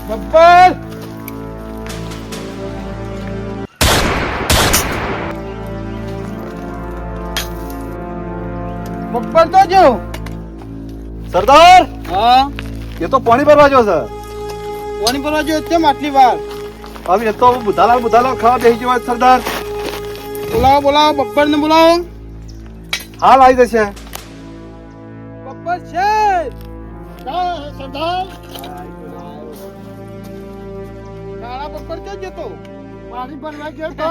બબ્બર બબ્બર તો જો સરદાર હા એ તો પાણી ભરવા જો છે. કોની પર જો કેમ આટલી વાર હવે એ તો બુધાલાલ ખાવા બેસી ગયો સરદાર. બોલાવો બબ્બર ને બોલાવો. હાલ આવી જશે. બબ્બર છે સરદાર કાળા બબ્બર જો જતો પાણી ભરવા ગયો તો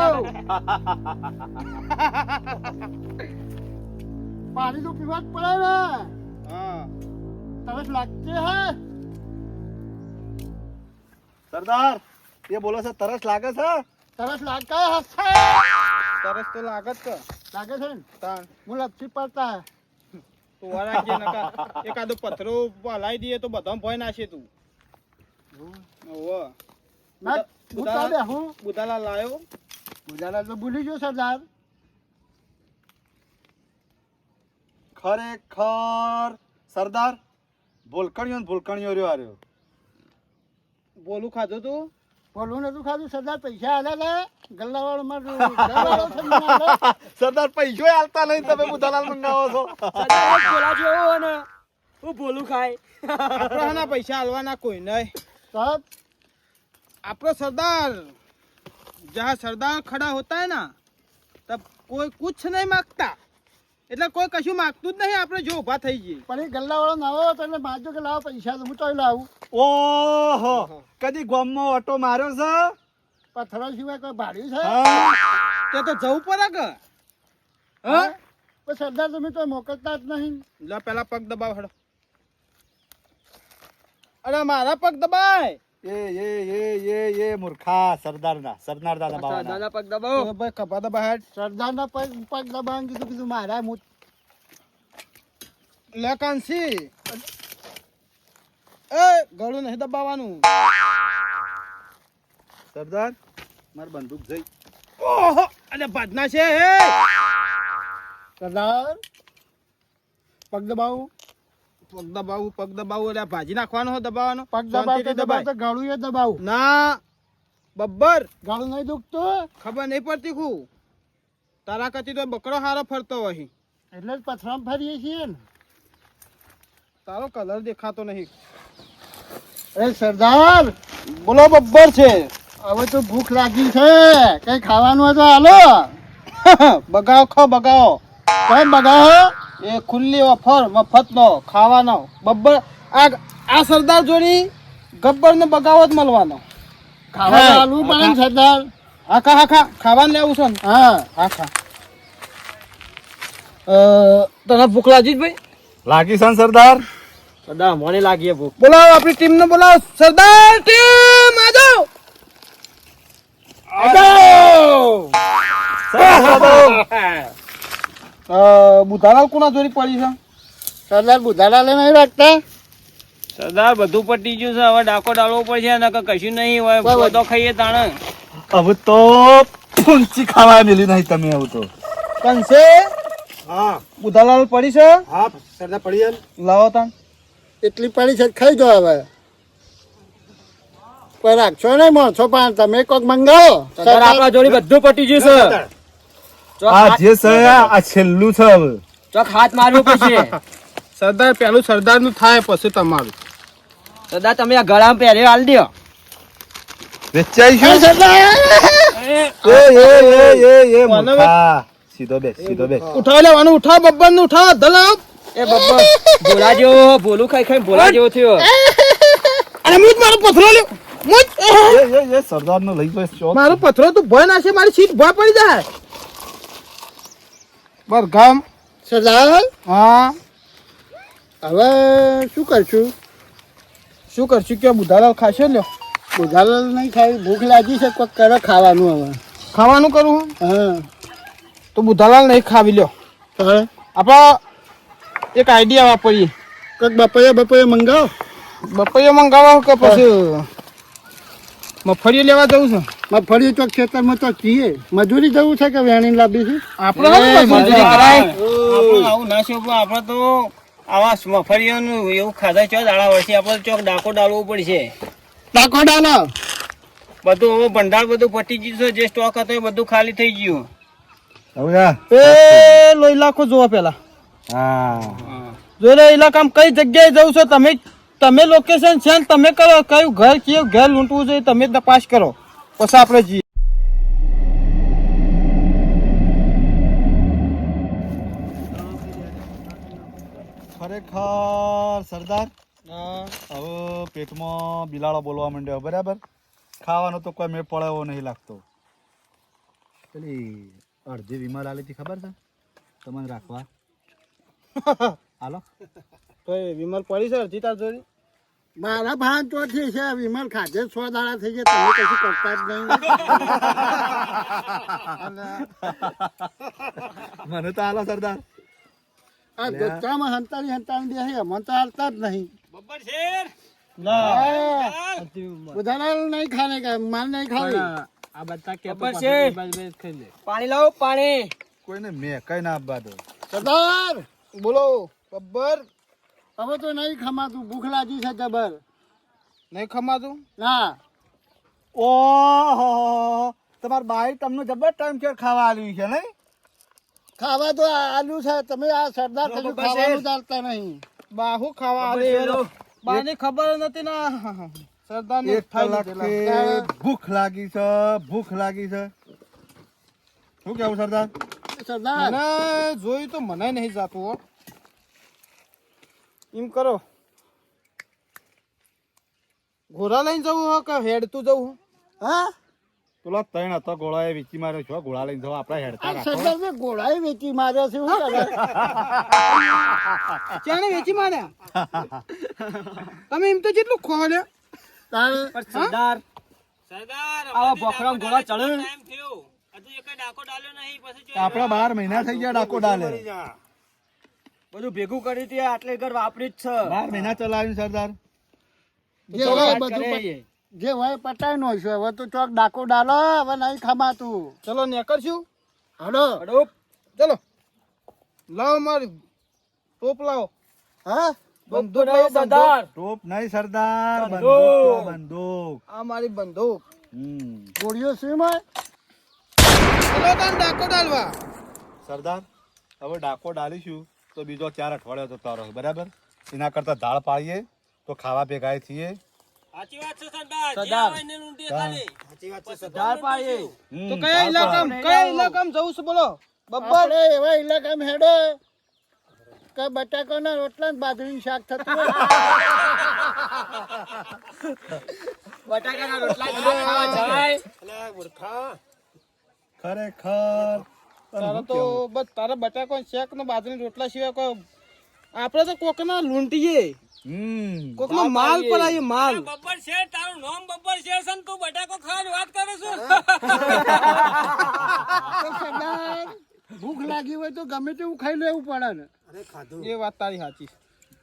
પાણી તો પીવા જ પડે ને. હા તરસ લાગતી હે સરદાર એ બોલો છે તરસ લાગે છે. તરસ લાગતા હશે તરસ તો લાગત કે લાગે છે ને તાણ હું લપસી પડતા તો વાળા કે નકા એકાદો પથરો હલાઈ દઈએ તો બધા ભય નાશે તું. ઓહો ના હું તો બેહું બુધાલા લાયો બુધાલા તો ભૂલી ગયો સરદાર. ખરેખર સરદાર ભૂલકણીઓ રહ્યો આર્યો. બોલું ખાધું તું બોલવું નતું ખાધું સરદાર. પૈસા આલ્યા હતા ગલ્લાવાળો મારું સરદાર પૈસો હાલતા નહીં તમે બુધાલાલ મંગાવો છો. હું બોલું ખાય આપણા પૈસા હાલવાના કોઈ નહીં. સાહેબ આપણો સરદાર જहाँ सरदार खड़ा होता है ना तब कोई कुछ नहीं मांगता એટલે કોઈ કશું માંગતું જ નહીં. આપણે જો ઊભા થઈ જઈએ પણ એ ગલ્લાવાળો નાવો હતો એટલે માજો કે લાવો પૈસા તો હું તો લાવું. ઓહો કદી ગામમાં ઓટો માર્યો છે. પથ્થરો સિવાય કોઈ ભાડ્યું છે હા. તે તો જવું પડે કે હા. પણ સરદાર તમે તો મોકલતા જ નહીં. લે પેલા પગ દબાવ હેડો. અરે મારા પગ દબાય એ મૂર્ખા સરદારના દબાવવાના. દાદા પગ દબાવો ભાઈ ખભા દબા હેડ. સરદારના પગ દબાવવાનું કીધું મારા મું લે કાંસી એ ગળું નહીં દબાવવાનું. સરદાર મારી બંદૂક જઈ. ઓહો અરે બાદના છે હે. સરદાર પગ દબાવું પગ દબાવું એટલે ભાજી નાખવાનો હો દબાવવાનો. પગ દબાવતો દબાવતો ગાળું એ દબાવું ના બબ્બર ગાળું નહીં દુખતું ખબર નહીં પડતી ખું તારા કતી તો બકરો હારો ફરતો હોય. એટલે જ પથરામ ફરીએ છીએ ને. તારો કલર દેખાતો નહીં. એ સરદાર બોલો બબ્બર છે. હવે તો ભૂખ લાગી છે કઈ ખાવાનું હોય તો હાલો. બગાવો ખો બગાવો. કઈ બગાવો એ ખુલ્લી ઓફર મફતનો ખાવાનો. બબ્બર આ સરદાર જોડી ગબ્બર ને બગાવો જ મળવાનો. ખાવાનું હાલવું પડે ને સરદાર. હા ખાવાનું લેવું છે ને. હા ખા તને ભૂખ લાગી જ ભાઈ. લાગી છે ને સરદાર. દાદા મને લાગી ભૂખ. બોલાવો આપણી ટીમ ને બોલાવો. સરદાર ટીમ આજો. બુધાલાલ કોના જોડી પડી છે. સરદાર બુધાલાલે નહીં રાખતા. સરદાર બધું પટી ગયું છે હવે ડાકો ડાળવો પડશે નકર કશું નહીં હોય બધો ખાઈએ તાણે. હવે તો પૂંચી ખાવા મેલી નહીં તમે. હવે તો કંસે હા બુધાલાલ પડી છે. હા સરદાર પડી લાવો તાન. એટલી પડી છે ખાઈ દો હવે. પણ રાખશો નહીં માણસો પણ તમે કોક મંગાવો. સરદાર આપણા જોડી બધું પટી ગયું છે. આ જે છે આ છેલ્લું છે. હવે ચોક હાથ મારવું પડશે. સરદાર પેલું સરદાર નું થાય પછી તમારું. સરદાર તમે આ ગળામાં પહેરે હાલ દો. વેચાઈ એ સરદાર એ મૂર્ખા. સીધો બેસ. ઉઠાવ લેવાનું. ઉઠાવ બબ્બર નું ઉઠાવ. દલાવ એ બબ્બર ભોલા જેવો ભોલું ખાઈ ખાઈ ભોલા જેવો થયો. અને મુજ મારો પથરો લ્યો. મુજ એ સરદાર નો લઈ ગયો. મારો પથરો તું ભય નાખે. મારી સીટ ભય પડી જાય. બર ગામ સરદાર હા હવે શું કરશું. શું કરશું કે બુધાલાલ ખાશે લ્યો. બુધાલાલ નહીં ખાવી ભૂખ લાગી છે કોક કરે ખાવાનું હવે. ખાવાનું કરું હા તો બુધાલાલ નહીં ખાવી લ્યો. હવે આપણા એક આઈડિયા વાપરીએ. કોક બપોરે મંગાવો. બપૈયો મંગાવો કે પછી મફળીઓ લેવા જવું છે. મગફળી તો ખેતરમાં તો છીએ. મજૂરી જવું છે કે વેણી લાવી છે. આપણે મજૂરી કરાય. આપણે આવું ના શોભો. આપણે તો આવા મફળીઓનું એવું ખાધા ચો દાડા વર્ષે આપણે ચોક ડાકો ડાળવો પડશે. ટાકો ડાલો. બધું હવે ભંડાર બધું પટી ગયું છે. જે સ્ટોક હતો એ બધુબધું ખાલી થઈ ગયું. એ લોહીલાખો જોવા પેલા હા જોઈ લે ઇલાકામાં કઈ જગ્યાએ જવું છે તમે લોકેશન છે ને તમે કરો કયું ઘર કયું ઘર લૂંટવું છે તમે તપાસ કરો પછી આપણે જઈએ. ખરેખર સરદાર હા. હવે પેટમાં બિલાડો બોલવા માંડ્યો બરાબર. ખાવાનો તો કોઈ મેળ પડે એવો નહીં લાગતો. પેલી અડધી વિમલ આલી હતી ખબર છે તમને રાખવા હાલો તો એ વિમલ પડી છે અડધી તાર જોડી મારા ભાન ચોથી છે વિમલ ખાધે 100 દાડા થઈ ગયા તમે કશું કરતા જ નહીં. મને તો હાલો સરદાર. આ દોસ્તામાં હંતાની દે છે મને તો હાલતા જ નહીં. બબ્બર શેર ઉધારા નહીં ખાને કે માલ નહીં ખાવી. આ બધા કે બબ્બર શેર પાણી લાવો પાણી. કોઈને મેં કઈ ના આપવા દો. સરદાર બોલો બબ્બર હવે તો નહીં ખમાતું ભૂખ લાગી છે જબર. નહીં ખમાતું ના ઓહો તમાર બાઈ તમને જબર ટાઈમ કેર ખાવા આવ્યું છે નહીં. ખાવા તો આલુ છે તમે આ સરદાર કશું ખાવાનું ચાલતા નહીં. બાહુ ખાવા બબ્બર શેર લો. બાની ખબર નથી ના સરદાર ને એક કલાકે ભૂખ લાગી છે ભૂખ લાગી છે. શું કેવું સરદાર? સરદાર મને જોયું તો મને નહીં જાતું હો. એમ કરો ઘોડા લઈને જવું હો કે હેડતું જવું? હા પેલો ત્રણ હતો ગોળાએ વીચી માર્યો છો. ઘોડા લઈને જવા આપણે હેડતા આ રાખો. સરદાર ને ઘોડાએ વેચી માર્યો છે શું કરે? ચાણે વેચી માર્યા તમે એમ તો જેટલું ખોલ્યા તારે સરદાર આવા ભોખરામ ઘોડા ચડે. ટાઈમ થયો. હજુ એક ડાકો ડાલ્યો નહીં. પછી જો આપડા 12 મહિના થઈ ગયા ડાકો ડાલે. બધું ભેગું કરી તે આટલે ઘર વાપરી જ છે. 12 મહિના ચલાવ્યું સરદાર. જે હોય બધું જે હોય પટાઈ નો છે. હવે તો ચોક ડાકો ડાલો હવે નહીં ખમાતું. ચલો નીકળશું. હાલો ચલો લાવો મારી ટોપ લાવો. હા બંદૂક લાવો સરદાર. ટોપ નહીં સરદાર. બંદૂક. બંદૂક તો બંદૂક. આ મારી બંદૂક. ગોળીઓ શું હોય? ચલો તાન ડાકો ડાલવા. સરદાર હવે ડાકો ડાલીશું તો બીજો 4 અઠવાડિયો તો તારો બરાબર. એના કરતા દાળ પાડીએ તો ખાવા ભેગા થઈએ. સાચી વાત છે સરદાર. જે સરદાર. હોય એને લૂંટીએ ખાલી. સાચી વાત છે સરદાર પાડીએ. તો કયા ઇલાકામાં જવું છે બોલો બબ્બર? આપણે એવા ઇલાકામાં હેડો કે બટાકાના રોટલા ને બાજરીનું શાક થતું હોય. બટાકાના રોટલા ખાવા જવાય. ખરેખર તારે તો બસ તારે બટાકો શેક ને બાજરી રોટલા સિવાય કોઈ આપણે તો કોકના લૂંટીએ કોકનો માલ પડાવીએ માલ. બબ્બર શેર તારું નામ બબ્બર શેર છે ને તું બટાકો ખાવાની વાત કરે છે. તો સરદાર ભૂખ લાગી હોય તો ગમે તેવું ખાઈ લેવું પડે ને. એ વાત તારી સાચી.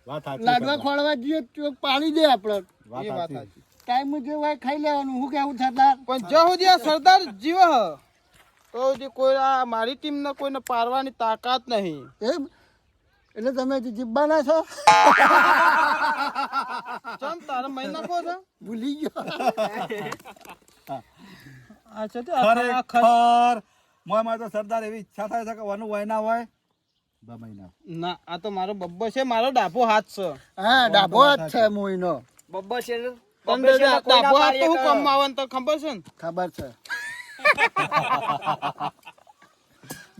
વાત સાચી લાડવા સરદાર. ખોળવા જઈએ તો પાણી દે આપણે. વાત એ વાત સાચી. સાચી. ટાઈમ જે હોય ખાઈ લેવાનું. હું કેવું સરદાર? પણ જ્યાં સુધી આ સરદાર જીવ હ તો સુધી કોઈ આ મારી ટીમને કોઈને પારવાની તાકાત નહીં. એમ એટલે તમે જીબ્બાના છો? ચમ તારે મહિના કો છે ભૂલી ગયો. અચ્છા તે ખરેખર મોય તો સરદાર એવી ઈચ્છા થાય છે કે વાનું હોય ના હોય 2 મહિના. ના આ તો મારો બબ્બો છે મારો ડાભો હાથ છે. હા ડાબો જ છે મોઈનો. બબ્બર શેર તને ડાભો હાથ તો હું કમ આવે તો ખબર છે ને? ખબર છે.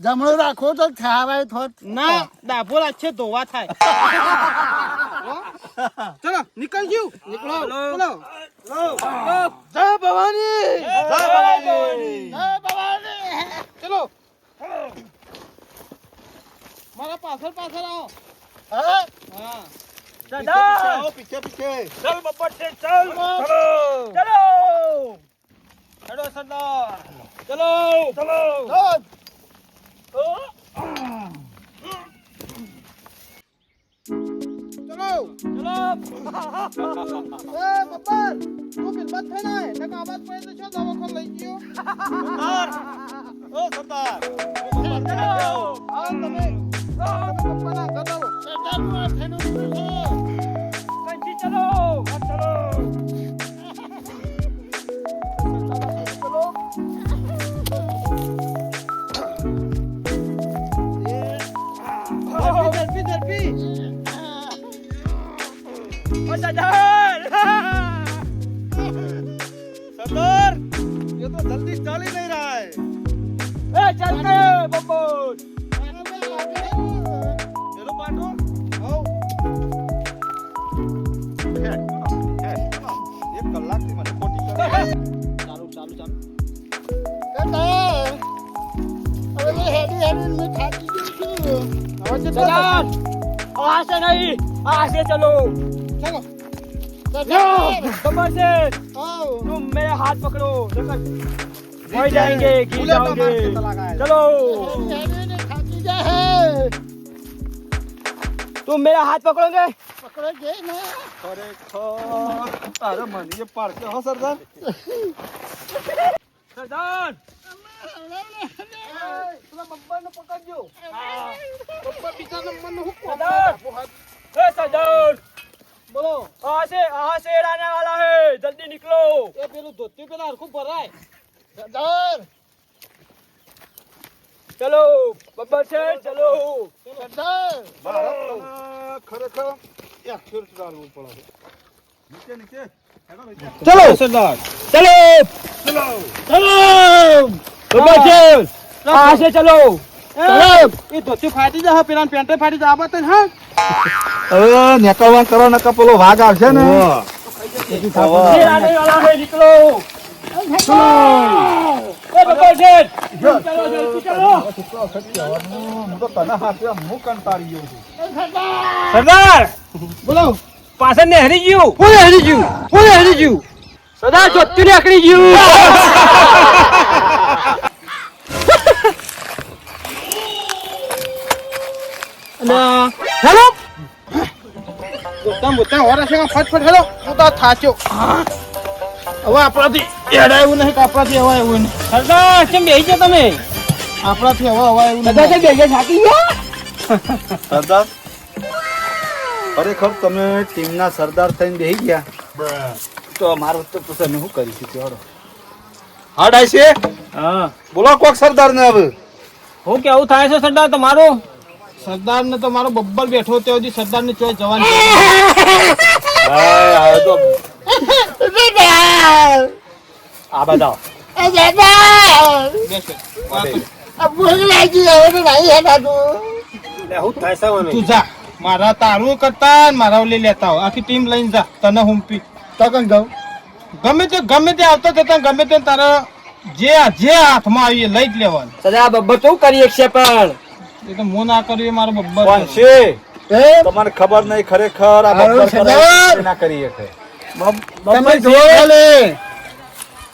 જમણો રાખો તો ખાવાય થોડ. ના ડાભો રાખશે ધોવા થાય. હો? ચલો નીકળજો. નીકળો ચલો. જય ભવાની. જય ભવાની. જય ભવાની. ચલો મારા પાછળ પાછળ આવો. હા હા સરદાર પીછે પીછે. ચલ બબ્બર શેર ચલ. ચલો હેડો સરદાર. ચલો ચલો ચલો ચલો. એ બબ્બર તું બિલબાત થઈ ના ને આવાજ પડે તો શું દવાખાને લઈ ગયો? સરદાર ઓ સરદાર આવો તમે પપ્પાના ઘર આવો. સરદારનું આ થેનું છે. કંચી ચલો ચલો. सरदार ये तो जल्दी चल ही नहीं रहा है चलो पाटो आओ एक कलाक થી મને ખોટી કરે સરદાર હવે તો હેડી હેડી મેં થાકી ગયો છું હવે તો સરદાર ચલો સરદાર આવો तुम मेरे हाथ पकड़ो वही जाएंगे गिर जाओगे चलो હેડી હેડી થાકી જા હે तुम मेरा हाथ पकड़ोगे પકડો જે ને ખરેખર તારે મને એ પાડકે હો સરદાર सरदार सरदार બોલો यहाँ से आने वाला है जल्दी निकलो એ પેલું ધોતી પેલા હરખું ભરાય સરદાર चलो बब्बर से चलो સરદાર ખરેખર એક ફેર ચાલવું પડે નીચે નીચે चलो सरदार चलो ચલો बब्बर से यहाँ से चलो ચલો ये धोती फाटी जा पेला पेंटे फाटी जा बात है હવે નેકળવા કરો નકા પેલો વાઘ આવશે ને शेर आने वाला है निकलो बब्बर से चलो जल्दी चलो હું તો તને હાથે હું કંટાળી ગયો છું सरदार બોલો પાછળ ને હરી ગયું કોને હરી ગયું સરદાર જોતી ને આકડી ગયું હેલો બોલતા ઓરા છે ફટફટ હેલો હું તો થાચ્યો હવે આપણાથી એડાયું નહીં કે આપણાથી હવા એવું નહીં સરદાર કેમ બેસી ગયા તમે આપણાથી હવા એવું સરદાર કેમ બેસી થાકી ગયા સરદાર ખરેખર તમે ટીમના સરદાર થઈને બેસી ગયા તો મારો તો તમે શું કરી શકશો હડો હા ડાયસે હા બોલો કોક સરદાર ને હવે હું કેવું થાય છે સરદાર તમારો સરદાર ને તો મારો બબ્બર બેઠો તે સુધી સરદાર ની ચોઈસ જવાની આ બતાવો ભૂખ લાગી હવે તો નહીં હેડાતું શું થાય છે તું જા મારા તારું કરતા મારા લઈ લેતા હો આખી ટીમ લઈને જા તને હુંપી તો કઈ જાઉં ગમે તે આવતો જતા ગમે તે તારા જે હાથમાં આવી એ લઈ જ લેવાનું સદા બબ્બર શું કરી છે પણ એ તો હું ના કર્યું એ મારો બબ્બર કોણ છે તમને ખબર નહીં ખરેખર આ બબ્બર સરદાર! કરે ના કરી શકે તમે જો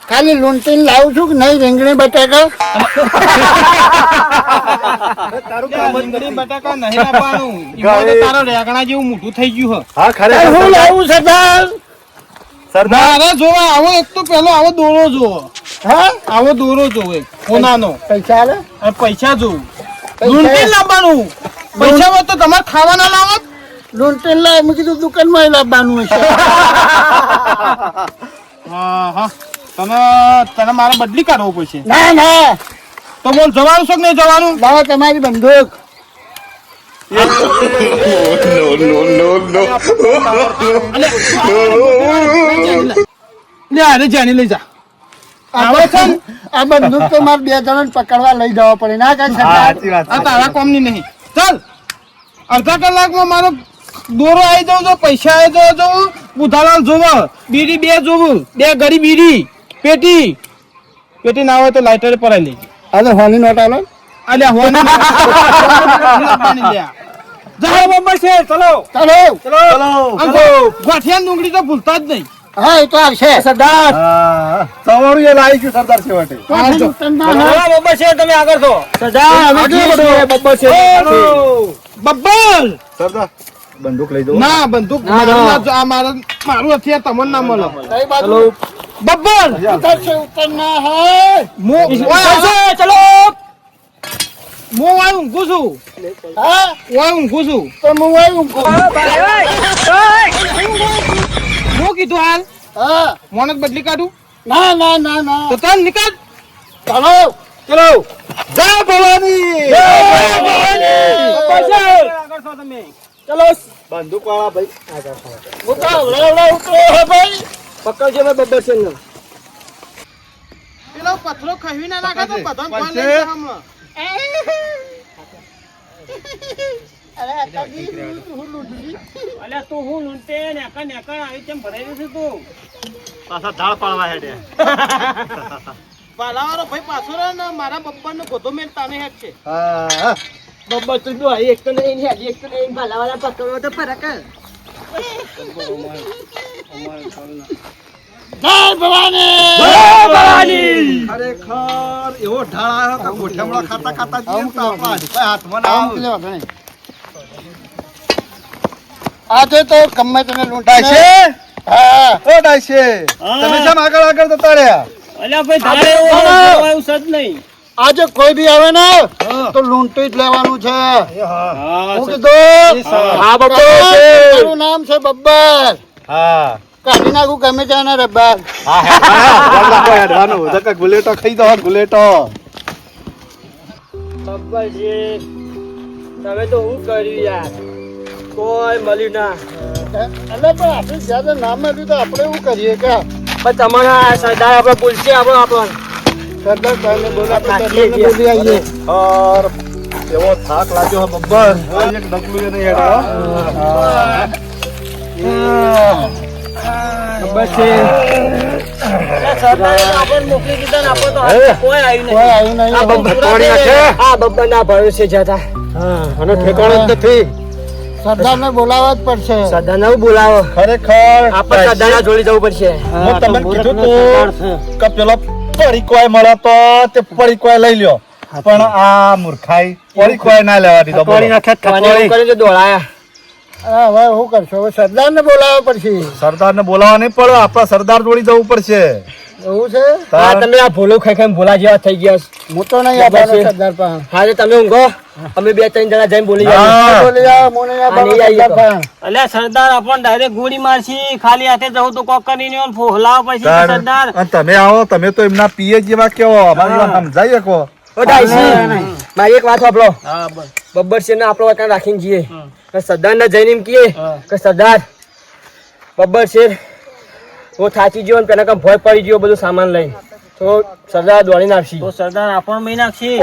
ખાલી લૂંટીને લાવું છું કે નહીં રીંગણી બટાકા રીંગણી બટાકા નહીં લાવવાનું એમાં તો તારો રેગણા જેવું મોઢું થઈ ગયું હે હા ખરેખર હું લાવું સરદાર સરદાર મારે જોવા આવો એક તો પેલો આવો દોરો જોવો હા આવો દોરો જોવો એક કોનાનો પૈસા આલે અને પૈસા જોવું પૈસા? લૂંટી લાવવાનું પૈસા હોય તો તમારે ખાવાના લાવત લૂંટીને લાવ મેં કીધું દુકાનમાં લાવવાનું હશે હા તને મારે બદલી કાઢવો પડશે ના ના તો બોલ જવાનું છે કે નહીં જવાનું લાવો તમારી બંદૂક લે અરે જાણી લઈ જા આવે છે ને? આ બંદૂક તો મારે 2 જણાને પકડવા લઈ જવા પડે ના કઈ સરદાર સાચી વાત આ તારા કોમની નહીં ચાલ અડધા કલાકમાં મારો દોરો આવી જાવ જો પૈસા આવી જાવ જો ઉધારણ જોવો બીડી 2 જોવું 2 ગરી બીડી પેટી ના હોય તો લાઇટર પરાઈ લેજે અરે હોની નોટ આલો અલ્યા હોની જા બબ્બર છે ચલો ચાલો ચલો ગોઠિયા ડુંગળી તો ભૂલતા જ નહીં હા એ તો આવશે સરદાર હા સવારું એ લાવી ગયું સરદાર છેવટે બબ્બર છે તમે આગળ છો સરદાર બબ્બર છે બબ્બર સરદાર બંદૂક લઈ દો ના બંદૂક મારું હથિયાર તમને ના મળે કઈ બાજુ બબ્બર ઉતર છે ઉતર ના હે ચલો હું વાય ઊંઘું છું હા વાય ઊંઘું છું તો હું આવ્યું હું કીધું હાલ હા મોનક બદલી કાઢું ના ના ના ના તો તને નીકળ ચાલો ચલો જય ભવાની આગળ છો તમે ચલો બંદૂક વાળા ભાઈ હું તો હવડાવડાવું તો હે ભાઈ. પકડજો મેં બબ્બર છે ને. પેલો પથરો ખવી ના નાખે તો બધાને ફોન પંચે. લઈ જાઓ હમણાં. અરે કાકી, હું લૂંટલી. અલ્યા તું હું લૂંટે નેકર આવી કેમ ભરાઈ છે તું? પાછા ધાળ પાડવા હેડે. પાલાવાળો ભાઈ પાછો રહે ને મારા બબ્બરનો ગોધો મેલ તાને હેક છે. હા બબ્બર તું જો એક તો નહીં હેડી એક તો નહીં ભાલાવાળા પકડવો તો ફરક હે. જય ભવાની. ખરેખર એવો ઢાળ આવ્યો કે ગોઠમડા ખાતા ખાતા જઈએ ને તો આપણા હાથમાં હાથમાં ના આમ આવે. પેલા વાંધો નહીં. આજે તો ગમે તેને લૂંટાય ડાયશે? હા. ઓ ડાયશે, તમે કેમ આગળ આગળ જતા રહ્યા? અલ્યા ભાઈ ધારે એવું સજ નહીં. આજે કોઈ બી આવે ને હા. તો લૂંટી જ લેવાનું છે. હા હું કીધું હા બબ્બર છે. મારું નામ છે બબ્બર. હા કાઢી નાખું ગમે ત્યાં ને રબ્બર. હા હેડવાનું હેડવાનું ધક્કા ગુલેટો ખાઈ દો ગુલેટો. બબ્બર છે તમે તો હું કર્યું યાર કોઈ મળ્યું ના. એટલે પણ આપણે જ્યાં નામ મળ્યું તો આપણે એવું કરીએ કે પણ તમારા સરદાર આપણે બોલશે આપણો સરદાર સાહેબને બોલો, આપણે સરદારને બોલી આવીએ. ઓર એવો થાક લાગ્યો હે બબ્બર, કોઈ એક ડગલું એ નહીં હેડે હો. બબ્બર છે સરદારે આપણને મોકલી દીધા ને આપણે તો હે? કોઈ આવ્યું કોઈ નહીં. આવ્યું નહીં. આ બબ્બર તોડી નાખે. આ બબ્બર ના ભરોસે જતા આનો ઠેકાણો જ નથી. સરદારને બોલાવવા જ પડશે. સરદાર ને બોલાવો ખરેખર આપણે સરદાર ના જોડી જવું પડશે. હું તમને કીધું તું કે પેલો પડીકોય મળે તો તે પડીકોય લઈ લ્યો, પણ આ મૂર્ખાઈ પડીકોય ના લેવા દીધો. બોલો. મને એવું કર્યું તો દોડાયા. હા, હવે શું કરશો? હવે સરદારને બોલાવવા પડશે. સરદારને બોલાવવા નહીં પડે, આપણા સરદાર જોડી જવું પડશે. એવું છે? હા તમે આ ભૂલો ખાઈ ખાઈ ભૂલા જેવા થઈ ગયા છો. હું તો નહીં આવવાનો સરદાર પાસે. હા તો તમે ઊંઘો અમે બે ત્રણ જણા જઈને બોલી જાય. હા. બોલી આવો, હું નહીં આવવાનો નહીં આવીએ સરદાર પાસે. અલ્યા સરદાર આપણને ડાયરેક્ટ ગોળી મારશી ખાલી હાથે જવું તો કોક કરીને ફોહલાવ પછી તાર- સરદાર અને તમે આવો, તમે તો એમના પીએ જેવા કેવો, અમારી વાત સમજાઈ શકો. ઓ ડાયસી મારી એક વાત સાંભળો બબ્બર છે ને આપણો વતન રાખીને જઈએ સરદાર ને જઈને એમ કહીએ કે સરદાર બબ્બર છે હું થાચી ગયો ને પેલા કામ ભય પડી ગયો બધું સામાન લઈને તો સરદાર દોડીને આપશી તો સરદાર આપણને મહી નાખશી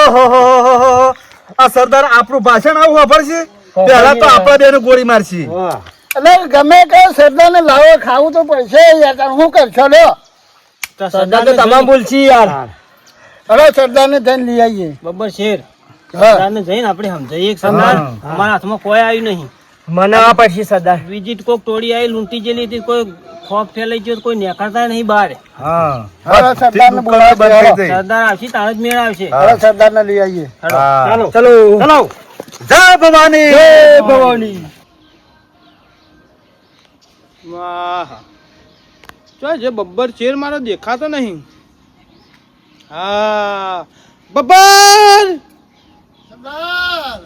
ઓહોહોહો. આ સરદાર આપણું ભાષણ આવું ખબર છે, પહેલા તો આપણા બેને ગોળી મારશી. એટલે ગમે તે સરદારને લાવો, ખાવું તો પડશે યાર. તાર શું કરશો લ્યો? સરદાર તો તમામ બોલશી યાર હવે સરદારને જઈને લઈ આવીએ. બબ્બર શેર હા. સરદારને જઈને આપણે સમજાઈએ કે સરદાર હા. અમારા હાથમાં કોઈ આવ્યું નહીં મનાવા પડશે સરદાર વિઝિટ કોક તોડી આવી લૂંટી ગયેલી હતી કોઈ ખોફ ફેલાઈ ગયો તો કોઈ નીકળતા નહીં બહાર હા હવે સરદારને દુકાન બોલાવો. બંધ થઈ જાય. સરદાર આવશે તારે જ મેળ આવશે હવે સરદારને લઈ આવીએ. હા. ચાલો ચલો ચલો જય ભવાની. જય ભવાની વાહ ચાલ જે બબ્બર શેર મારો દેખાતો નહીં. હા બબ્બર સરદાર!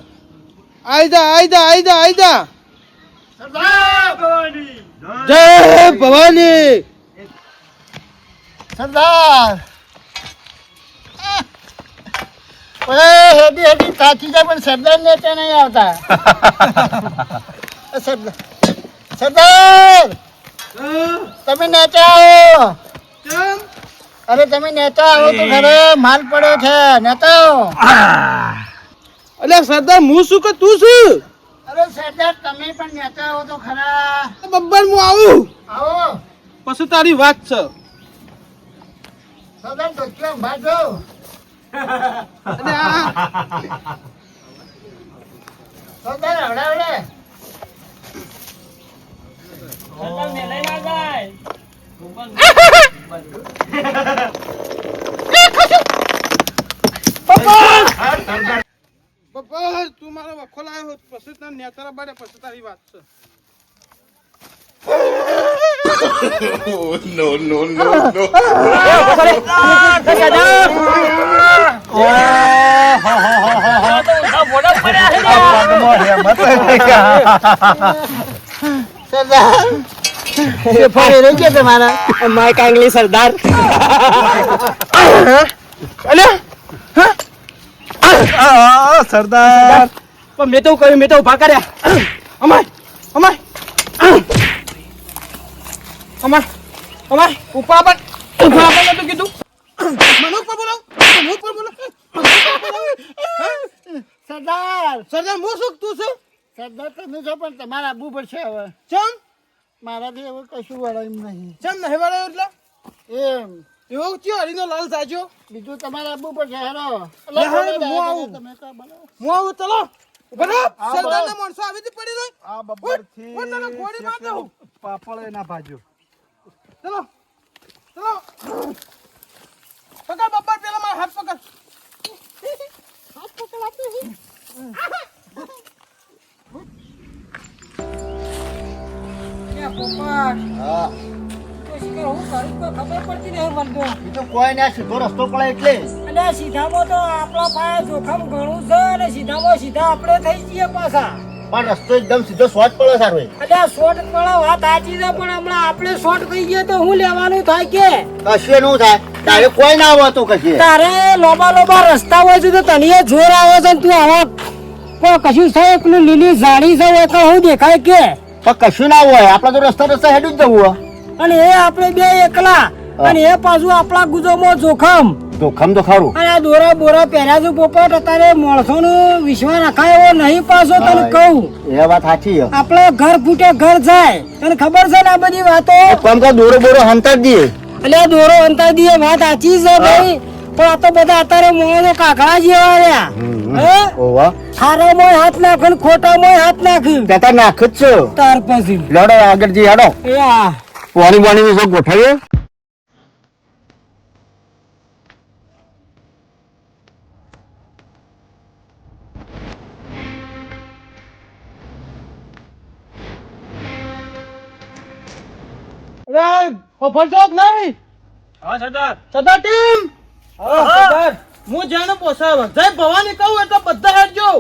આઈ જા આઈ જા આઈ જા આઈ જા. સરદાર! જય ભવાની. સરદાર! ઓય, હેડી હેડી થાકી જાય પણ સરદાર નેચે નહીં આવતા. સરદાર! સરદાર! તમે નેચે આવો. કેમ? અરે તમે નેચા આવો તો ઘરે માલ પડ્યો છે. નેચા આવો. અલ્યા સરદાર હું શું કે તું શું? અરે સરદાર તમે પણ નેચા આવો તો ખરા. બબ્બર હું આવું આવો. પછી તારી વાત છે. સરદાર ધોતિયો ભાજો. અને આ સરદાર હવડાવડે. સરદાર મેલાઈ ના જાય બબ્બર તું મારો વખો લાવ્યો હોત પછી તને નેતારા બારે પછી તારી વાત છે. સરદાર એ ફરે રહી ગયા તમારા. માય કાંગલી સરદાર સરદાર પણ મેં તો કહ્યું મેં તો ઉભા કર્યા અમાય અમાય અમાય અમાય ઉપા પર નતું કીધું મને ઉપર બોલાવ મને ઉપર બોલાવ સરદાર સરદાર હું શું તું છું સરદાર તમે છો પણ તમારે આવવું પડશે હવે ચમ મારાથી હવે કશું વળાય એમ નહીં ચમ નહીં વળાયો એટલે એમ એવો ચિયો હરીનો લાલ સાચો બીજું તમારે આવવું પડશે હેરો લે હાલ, હું આવું. તમે કા બોલો હું આવું ચલો ઉભા રહો સરદારના માણસો આવી જ પડી રહી આ બબ્બરથી હું તને ગોળી માર દઉં પાપડ ના ભાજ્યો ચલો ચલો પકડ બબ્બર પેલા મારા હાથ પકડ હાથ પકડ હા ખબર પડતી નહીં મને બીજું કોઈ ના સીધો રસ્તો પડે એટલે અને સીધામાં તો આપણા પાસે જોખમ ઘણું છે અને સીધામાં સીધા આપણે થઈ જઈએ પાછા પણ રસ્તો એકદમ સીધો શોર્ટ પડે સારો એટલે શોર્ટ પડે વાત સાચી છે પણ હમણાં આપણે શોર્ટ થઈ ગઈએ તો હું લેવાનું થાય કે કશું નું થાય તારે કોઈ ના આવતું કશું તારે લોબા લોબા રસ્તા હોય છે તો તને જોર આવે છે ને તું આવા પણ કશું થાય પેલું લીલી ઝાડી છે એટલે હું દેખાય કે પણ કશું ના હોય આપડે તો રસ્તા રસ્તા હેડું જ જવું અને એ આપણે બે એકલા અને એ પાછું આપણા ગુજોમાં જોખમ જોખમ તો ખરું અને આ દોરા બોરા પહેર્યા છે પોપટ અત્યારે માણસોનો વિશ્વાસ રખાય એવો નહીં પાછો તને કહું એ વાત સાચી આપણે ઘર ફૂટે ઘર જાય તને ખબર છે ને આ બધી વાતો કોમ તો દોરો બોરો હંતા જ દઈએ એટલે આ દોરો અંતર દીએ વાત સાચી છે ભાઈ પણ આ તો બધા અત્યારે મોણો કાકડા જેવા રહ્યા હે ઓવા ખારામાં હાથ નાખ ને ખોટામાં હાથ નાખ બેટા નાખ જ છો તાર પછી લડો આગળ જી હેડો એ આ પાણી પાણી સબ ગોઠવીએ અરે ફોફર ચોક નહીં હા સરદાર સરદાર ટીમ હા સરદાર હું જાણે પોસાવ જય ભવાની કહું એટલે બધા હેડજો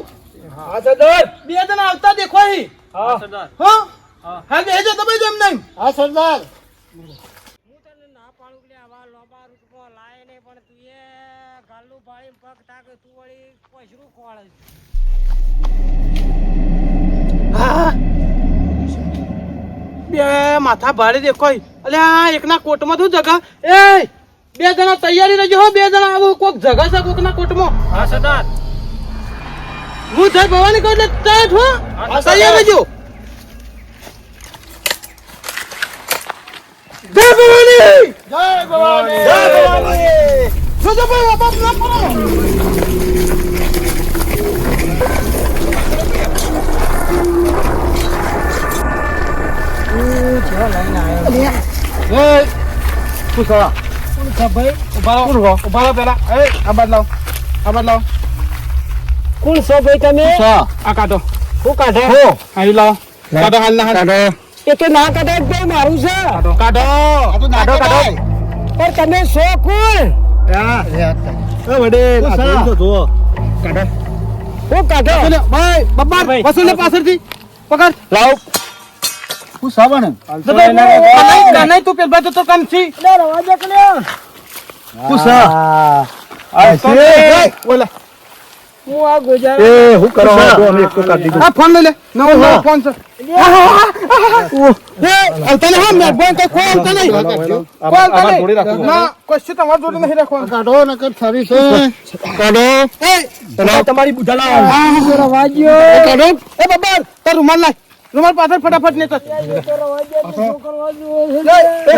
હા સરદાર બે જણા આવતા દેખો અહીં હા સરદાર હા હા બેજો તમે જ એમ નહીં હા સરદાર હું તને ના પાડું કે આવા લોબા રૂટમાં લાય ને પણ તું એ ગાલનું પાડી પગ તાકે તું વળી પછરું ખોળે હા બે માથા ભારે દેખો અલ્યા એકના કોટમાં શું જગા એ બે જણા તૈયારી રહેજો હો બે જણા આવું કોક જગા છે કોકના કોટમાં હા સરદાર હું જય ભવાની કહું એટલે તૈયાર છો તૈયાર રહેજો જય ભવાની જય ભવાની જય ભવાની જોજો ભાઈ બાપ ના પડો પૂછા ઉભા રહો પેલા એ આ બાદ લાવ કોણ છો ભાઈ તમે આ કાઢો હું કાઢે હો અહીં લાવ કાઢો હાલ ના કાઢો એ તો ના કાઢે ભાઈ મારું છે કાઢો કાઢો પણ તમે છો કોણ વડે જુઓ કાઢો હું કાઢો ભાઈ બબ્બા વસૂલ પાછળથી પકડ લાવ પૂછા બને નહીં તું પેલ બાજુ તો કામ છી રવા દે કે પૂછા ઓલા હું આ ગોજા એ હું કરો અમે એક તો કાઢી દીધું આ ફોન લઈ લે નવો ફોન છે આવતા નહીં મેં ફોન કઈ કોઈ આવતા નહીં ના કશું તમારી જોડે નહીં રાખવાનું કાઢો નકર ફરી છે કાઢો તમારી બુધા લાવ રવા દ્યો કાઢો એ બબ્બર તાર રૂમાલ લાય રૂમાલ પાછળ ફટાફટ ને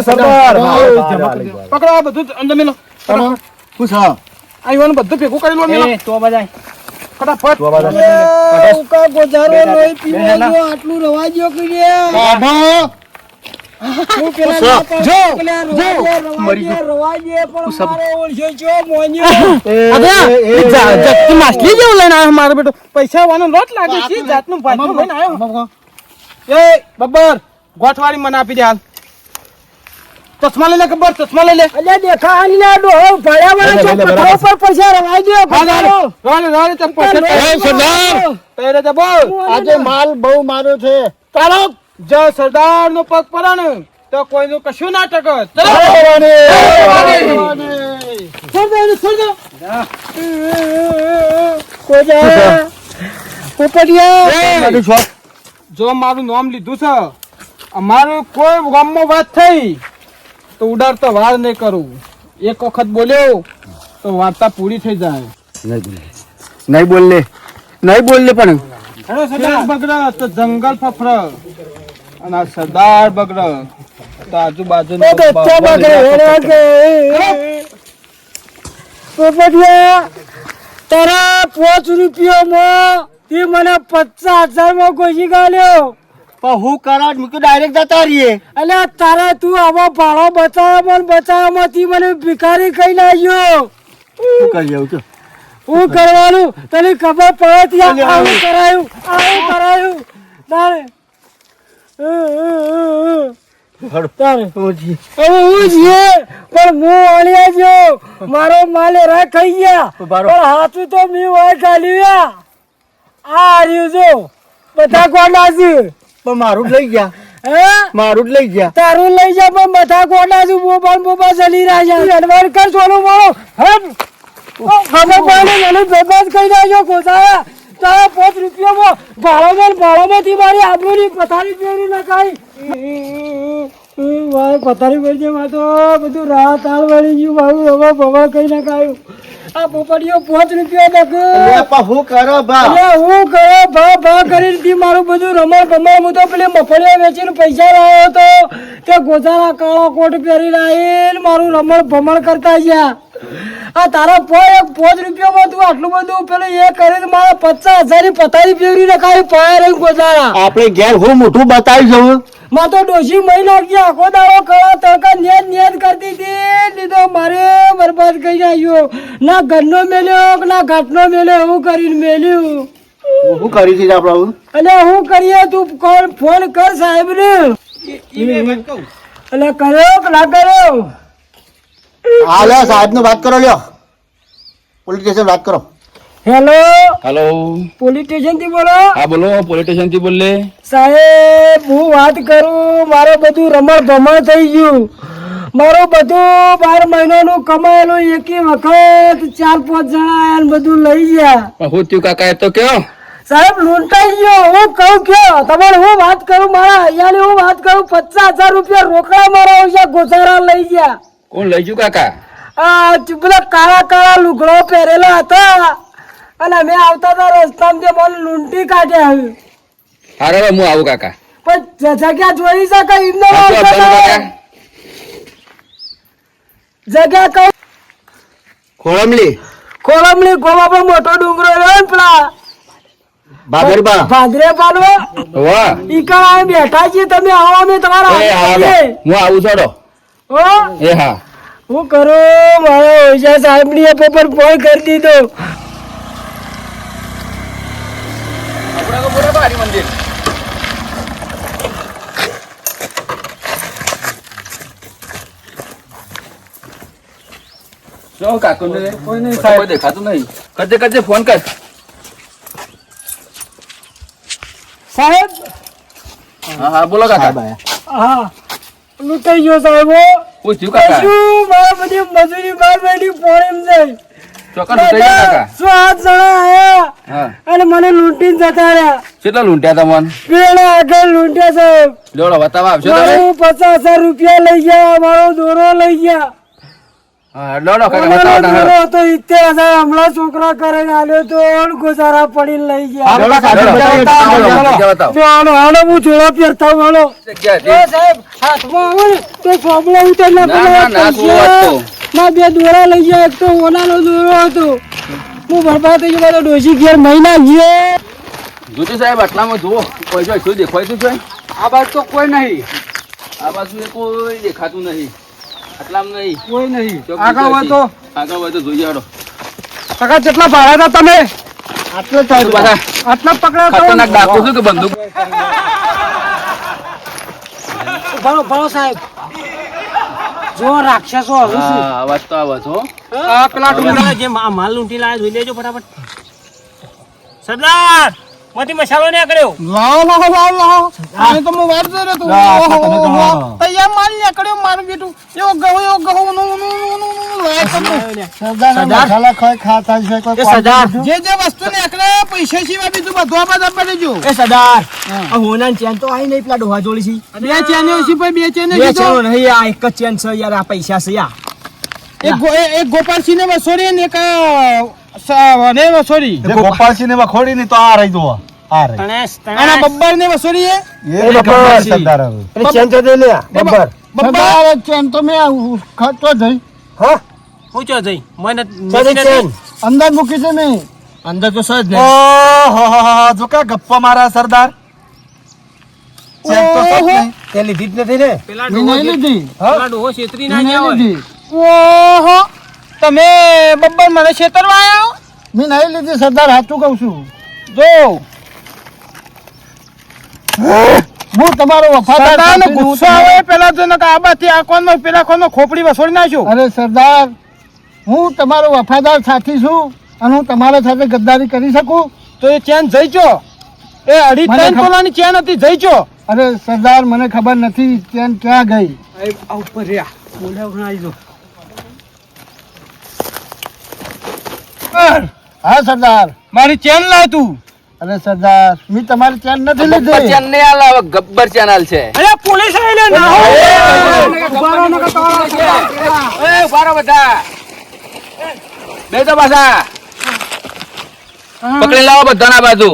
સરદાર પકડો આ બધું અંદર મેલો પૂછા આવ્યું બધું ભેગું કરેલું મેલો તો બજાય ફટાફટ ઉકા ગોજારો લોહી પીવો જો આટલું રવા દ્યો કે કાઢો હું પેલા ના રવા દે પણ મારો ઓળખ્યો છો મોન્યો માછલી જેવું લઈને આવ્યો મારો બેટો પૈસા વાનો લોટ લાગે છે જાતનું ભાઈ લઈને આવ્યો એ બબ્બર ગોઠવાળી મને આપી દે હાલ ચશ્મા લઈ લે ગબ્બર ચશ્મા લઈ લે અલ્યા દેખાવાની ના ડોહો ભળ્યા વાળા છો પથરો પર પૈસા રવા દ્યો રાડે ચપ્પલ તૈયાર છે બોલ આજે માલ બહુ માર્યો છે ચાલો જો સરદાર નો પગ પડે ને તો કોઈનું કશું ના ટકે જો મારું નામ લીધું છે, અમારું કોઈ ગામમાં વાત થઈ તો ઉડાડતો વાર નહીં કરું. એક વખત બોલ્યો તો વાર્તા પૂરી થઈ જાય. નહીં બોલને પણ શેર બગડ તો જંગલ ફફર અને આ સરદાર બગડ તો આજુબાજુ તારા 5 રૂપિયામાં તે મને 50,000 ગોજી ગાલ્યો. પણ હું કરા મૂકી ડાયરેક્ટ જતા રહીએ. અલ્યા તારા તું આવા ભાડો બચાવવામાં તી મને ભિખારી કહી લાગ્યો. શું કરી આવું છું? હું કરવાનું તને ખબર પડે ત્યાં આવું કરાયું તારે તારે હું છીએ પણ હું અણ્યા જો મારો માલ રા ખાઈ ગયા પણ હાથું તો મેં વાય ચાલ્યું. આ રહ્યું જો બધા કોના છે પણ મારું જ લઈ ગયા. હે મારું જ લઈ ગયા. તારું લઈ જા પણ બધા કોના છે બોબા ચલી રહ્યા છે. અડવાડ કર સોનું મારો હટ ખબર પડે મને બરબાદ કરી દેજો ગોસાયા. તારા 5 રૂપિયામાં ભાડામાંથી મારી આબરૂની પથારી ફેરી નખાઈ. મારે પથારી ફેરી છે મારે તો બધું રાત હાલ વળી ગયું મારું રવા ભવા કઈ નખાયું. આ પોપડીઓ 5 રૂપિયા નખ હું કરો ભા હું કરો ભા કરીને મારું બધું રમણ હું તો પેલી મફળિયા વેચીને પૈસા લાવ્યો હતો તે ગોજારા કાળો કોટ પહેરી લાવીને મારું રમણ ભમણ કરતા ગયા. આ તારા 5 રૂપિયામાં તું આટલું બધું પેલું એ કરીને મારા 50,000 ની પથારી ફેરવી નખાવી પાયા રહી ગોજારા. આપણે ઘેર હું મોટું બતાવી જવું. માં તો ડોશી મહિનો ગયા આખો દાડો કળા તડકા નેદ કરતી હતી લીધો મારે બરબાદ કરી નાખ્યો. ના ઘરનો મેલ્યો ના ઘાટનો મેલ્યો એવું કરીને મેલ્યું. શું કરી છે આપણે? એટલે હું કરીએ તું ફોન કર સાહેબ ને. એટલે કર્યો કે ના કર્યો? હા લે સાહેબ નો વાત કરો લ્યો. પોલીસ સ્ટેશન વાત કરો. હેલો હેલો પોલીસ સ્ટેશન થી બોલો? હા બોલો, પોલીસ સ્ટેશન થી બોલે. સાહેબ હું વાત કરું મારે બધું રમણ ભમણ થઈ ગયું. મારું બધું 12 મહિનાનું કમાયેલું એકી વખત 4-5 જણા આયા ને બધું લઈ ગયા. હું થયું કાકા? એ તો કયો સાહેબ લૂંટાઈ ગયો. હું કહું કયો તમારે હું વાત કરું મારા અહીંયાની હું વાત કરું 50,000 રૂપિયા રોકડા મારા ઓછા ગોસારા લઈ ગયા. કોણ લઈ ગયું કાકા? આ પેલા કાળા લુગડો પહેરેલા હતા અને અમે આવતા હતા રસ્તામાં જે મને લૂંટી કાઢ્યા. હારે હું આવું કાકા. પણ જગ્યા જોઈ શકાય એમને જગ્યા કઈ ખોળમલી ગોવા પર મોટો ડુંગરો રહ્યો ને પેલા ભાદરબા ભાદરે પાડવો વાહ ઈ કાળા બેઠા છીએ તમે આવો અમે તમારા એ હા હાથે છીએ. હું આવું છોડો. હો એ હા હું કરું મારો ઓછા સાહેબ ની પર ફોન કરી દીધો. મંદિર જો કાકુ ને કોઈ નહીં સાહેબ, કોઈ દેખાતું નહીં. કરજે ફોન કર. સાહેબ હા બોલો કાકા. હા લૂંટાઈ ગયો સાહેબ. હું થયું કાકા? શું મારા બધી મજૂરી બાર બેઠી પોણી જાય. ચોક્કસ લૂંટાઈ ગયા કાકા. 7 જણા આયા હા અને મને લૂંટીને જતા રહ્યા. કેટલા લૂંટ્યા તમને? પેલા આગળ લૂંટ્યા સાહેબ. લેવડો બતાવવા આવશો તમે? મારું 50,000 રૂપિયા લઈ ગયા મારો દોરો લઈ ગયા. હા લેવડો કાકા મારો બતાવો. દોરો હતો 70,000 હમણાં છોકરા કરીને આલ્યો તો ગોજારા પડીને લઈ ગયા. બતાવો. હાલો હું જોડો પહેરતા હું હાલો. જગ્યા સાહેબ હાથમાં આવે ને તો સોબલો ઉતર ના ના, શું વાત તો? ના 2 દોરા લઈ ગયા. એક તો ઓનાનો દોરો હતો. હું બરબાદ થઈ ગયો. ડોશી ઘેર મહિના ગયો. જોજો સાહેબ આટલામાં જુઓ કોઈ જો શું દેખાતું છે? આ બાજુ તો કોઈ નહીં. આ બાજુ કોઈ દેખાતું નહીં. આટલામાં નહીં કોઈ નહીં. ચોક આગળ હોય તો આગળ હોય તો જોઈ આડો. કાકા કેટલા ભાડા હતા તમે? આટલો શું પાછા આટલા પકડ્યા ખતરનાક ડાકુ છું કે બંદૂક? ભણો સાહેબ જો રાક્ષસો હવે શું હા અવાજ તો આવે છો. આ પેલા ડુંગરા જે માલ લૂંટી લાવે જોઈ લેજો ફટાફટ. સરદાર મોટી મસાલો ને આકડ્યો. લાવો આને તો હું વાત જોઈ રહ્યો તો તૈયાર માલ નીકળ્યો મારું બેટું એવો ગહો નું સરદારના મસાલા ખાતા છે કોઈ એ સરદાર. કોણ જે જે વસ્તુ ને એકને પૈસા સિવાય બીજું બધું આપવા દેજો. એ સરદાર આ હોના ચેન તો આઈ નહીં પેલા ડોહા જોડી છે બે ચેનો છે ભાઈ, બે ચેનો બે કીધો. ચેનો નહીં આ એક જ ચેન છે યાર આ પૈસા છે યાર એક ગોપાલસિંહ ને વસોડી ને એક ને વસોડી. ગોપાલસિંહ ને વખોડી ની તો આ રહી જુઓ આ રહી અને બબ્બર ને વસોડી એ ખબર સરદાર હવે. અને ચેન તો દે લે બબ્બર સરદાર ચેન તો મેં ખર્ચો જઈ હા પૂછો જઈ મને ચાલે ચેન અંદર મૂકી છે મેં અંદર તો સજ ને ઓહો જો કે ગપ્પા મારા સરદાર ચેન તો સચ નહીં. તે લીધી જ નથી ને પેલા મેં નહીં લીધી ડોહો છેતરી મેં નહીં લીધી ઓહો તમે બબ્બર મને છેતરવા આવ્યો. મેં નહીં લીધી સરદાર સાચું કહું છું જો હું તમારો વફાદાર સરદારનો સાથી હું ગુસ્સો આવે પેલા તો નકા આબાથી આ કોનમાં પેલા કોનમાં ખોપડી વસોડી નાખ્યો. અરે સરદાર હું તમારો વફાદાર સાથી છું અને હું તમારા સાથે ગદ્દારી કરી શકું તો એ ચેન જઈ છો એ અઢી મને ત્રણ ખબર- તોલાની ચેન હતી જઈ છો. અરે સરદાર મને ખબર નથી ચેન ક્યાં ગઈ આ ઉપર રહ્યા બોલ્યા વગર આવી જો. હા સરદાર મારી ચેન લાવ તું. અરે સરદાર મેં તમારી ચેન નથી ગબ્બર લીધી ચેન નહીં હાલ, હવે ગબ્બર ચેન હાલ છે. અરે પોલીસ આવીને ના હો. એ ઉભા બધા બેસો પાછા પકડી લાવો બધાના બાજુ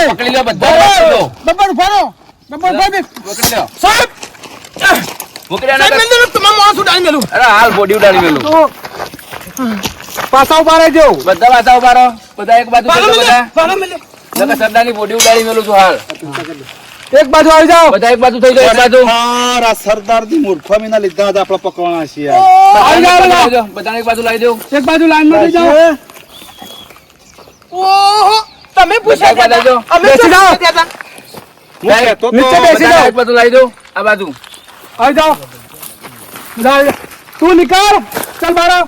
પકડી લો બધા બબ્બર ઉભા રહો. બબ્બર ઉભા રહો. પકડી લો સાહેબ પકડી લો. સાહેબ મેં તમામ માણસ ઉડાડી મેલું. અરે હાલ બોડી ઉડાડી મેલું પાછા ઉભા રહેજો. બધા પાછા ઉભા રહો બધા એક બાજુ પાછા થઈ જાઓ મેલ્યો, બધા પાછા મેલ્યો. નકર સરદારની બોડી ઉડાડી મેલું છું હાલ એક બાજુ આવી જાઓ. બધા એક બાજુ થઈ જાઓ એક બાજુ મારા સરદાર ની મૂર્ખામીના લીધા જ આપણે પકવાના છીએ યાર. બધાને એક બાજુ લાવી દો એક બાજુ લાઈનમાં થઈ જાઓ. ઓહો તમે પૂછ્યા બધા એક બાજુ અમે બેસી જાઓ. હું કહેતો તો નીચે બેસી બધાને જાઓ. એક બાજુ લાવી દો આ બાજુ આવી જાઓ. તું નિકાલ ચલ બારો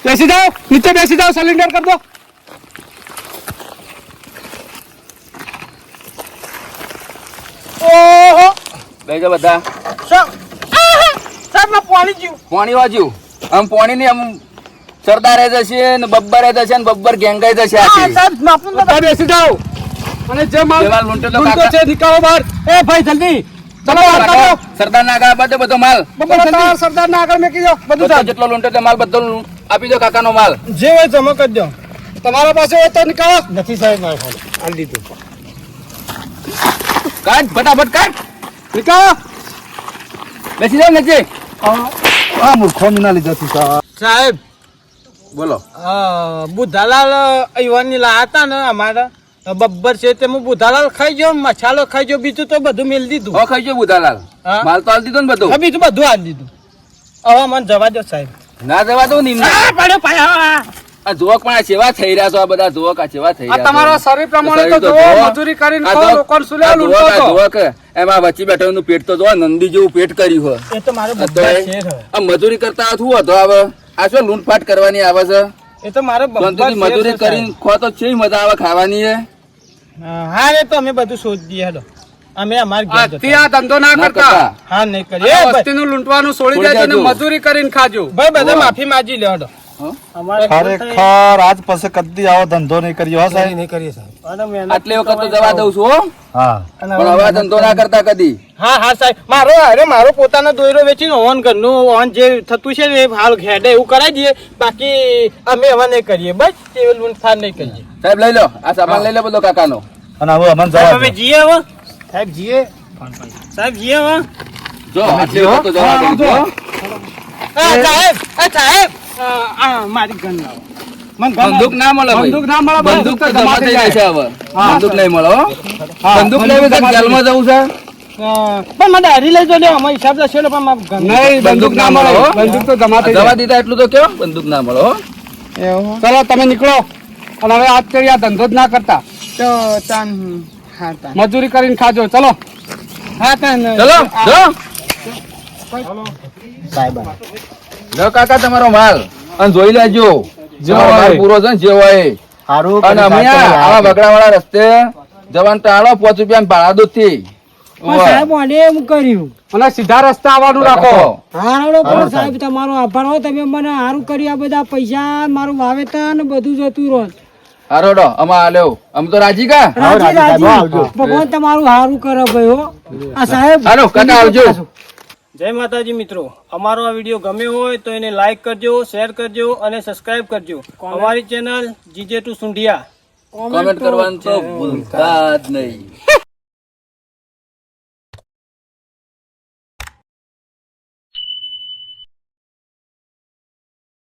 બેસી જાઓ નીચે બેસી જાઓ સિલિન્ડર कर दो. ઓહો બેસી જાઓ બધા સાહેબ માં પાણી જીવ. પોણી વાજ્યું આમ પોણી ની આમ સરદારે જશે ને બબ્બરે જશે ને બબ્બર ગેંગાઈ જશે આખી. સાહેબ માપનું તો બેસી જાઓ અને જે માલ જે માલ લૂંટે તો લૂંટો કાકા. છે નિકાલો બહાર. એ ભાઈ જલ્દી ચલો બહાર કાઢો. સરદાર ના આગળ બધો બધો માલ બબ્બર સરદાર ના આગળ મેકી દો બધું બધો સાહેબ. જેટલો લૂંટે તે માલ બધો આપી દો કાકા નો માલ જે હોય જમા કરી દો. તમારા પાસે હોય તો નિકાલો. નથી સાહેબ મારે ખાલી આલી દીધું. કાઢ ફટાફટ કાઢ નિકાલો. બેસી જાઓ નીચે આ મૂર્ખામીના લીધા થી સાહેબ બોલો બુધાલાલ અયવાની લા હતા ને અમારા બબ્બર છે તે હું બુધાલાલ ખાઈ ગયો મસાલો ખાઈ ગયો બીજું તો બધું મેલ દીધું. હો ખાઈ ગયો બુધાલાલ હા. માલ તો હાલ દીધો ને બધું હા, બીજું બધું આલી દીધું. હવે મને જવા દો સાહેબ. ના જવા દો ને પડ્યો પાયા. આ જોક પણ આ સેવા થઈ રહ્યા છો આ બધા જોક આ સેવા થઈ આ રહ્યા તમારા છો. શરીર પ્રમાણે તો શરીર તો જુઓ, જુઓ. મજૂરી કરીને આ ખાઓ, જોક- લોકોને સુલે આ લૂંટો જોક, આ છો. જોક. એમાં વચ્ચે બેઠેલું પેટ તો જો નંદી જેવું પેટ કર્યું હોય એ તો મારો આ તો બબ્બર છે ને. આ મજૂરી કરતા શું હતો હવે આ શું લૂંટફાટ કરવાની આવે છે એ તો મારો બબ્બર શાંતિથી છે મજૂરી સાહેબ. કરીને ખો તો છે મજા આવે ખાવાની એ હા એ તો અમે બધું શોધી દઈએ હેડો. અમે અમાર ઘેર જતા. આજથી આ ધંધો ના ના કરતા કરતા. હા નહીં કરીએ. આ એ ભાઈ, વસ્તીનું લૂંટવાનું છોડી છોડી દેજો ને દેજો. મજૂરી કરીને ખાજો ભાઈ બધા માફી માંગી લે હેડો. હં? અમારે ખરેખર આજ પછી કદી આવો ધંધો નહીં કર્યો હો સાહેબ અરે મહેનત આટલી વખત તો જવા દઉં છું હો. હા પણ હવે આ ધંધો ના કરતા કદી હા હા સાહેબ મારો પોતાનો દોયરો વેચીને ઓન ઘરનું ઓન જે થતું છે ને એ હાલ ઘેડે એવું કરાવી દઈએ બાકી અમે હવે નહીં કરીએ બસ એ લૂંટફાટ નહીં કરીએ. સાહેબ લઈ લો આ સામાન લઈ લો બધો કાકાનો અને હવે અમને જવા સાહેબ દો. હવે જીએ હવે સાહેબ જીએ સાહેબ જીએ હવે જો આટલી વખત તો જવા દઉં છું હો. સાહેબ મારી ગન લાવો મને ગન બંદૂક ના મળે ભાઈ. બંદૂક ના મળે, બંદૂક તો બંદૂક તો જમા થઈ જાય છે હવે બંદૂક નહીં મળે હો. બંદૂક લેવી તો જેલમાં જવું છે પણ મને હારી લઈ જો અમારો હિસાબ લખેલો પણ મારું ગન નહીં બંદૂક ના મળે હો. બંદૂક તો જમા થઈ જવા જાય દીધા એટલું તો કેવો બંદૂક ના મળે હો. એવું ચલો તમે નીકળો અને હવે આજ કરી આ ધંધો જ ના કરતા તો તાન હા તાન મજૂરી કરીને ખાજો ચલો હા તાન ચલો જો કાકા તમારો માલ અને જોઈ લેજો જો માલ પૂરો છે ને જે હોય સારું અને અમે આવા બગડાવાળા રસ્તે જવાનું ટાળો 5 રૂપિયા ભાડા દૂધ થી પણ સાહેબ મને એમ કર્યું અને સીધા રસ્તા આવવાનું રાખો. હારાડો પણ સાહેબ તમારો આભાર હો, તમે મને સારું કર્યું. આ બધા પૈસા મારું વાવેતર ને બધું જતું રહો. હારોડો અમા આલ્યો આમ તો રાજી કા રાજી રાજી ભગવાન તમારું સારું કરે ભાઈ હો. આ સાહેબ હાલો કાકા આવજો. જય માતાજી મિત્રો, અમારો આ વિડીયો ગમ્યો હોય તો એને લાઈક કરજો, શેર કરજો અને સબસ્ક્રાઇબ કરજો. અમારી channel GJ two Sundhiya. Comment કરવાનું તો ભૂલતા જ નહીં.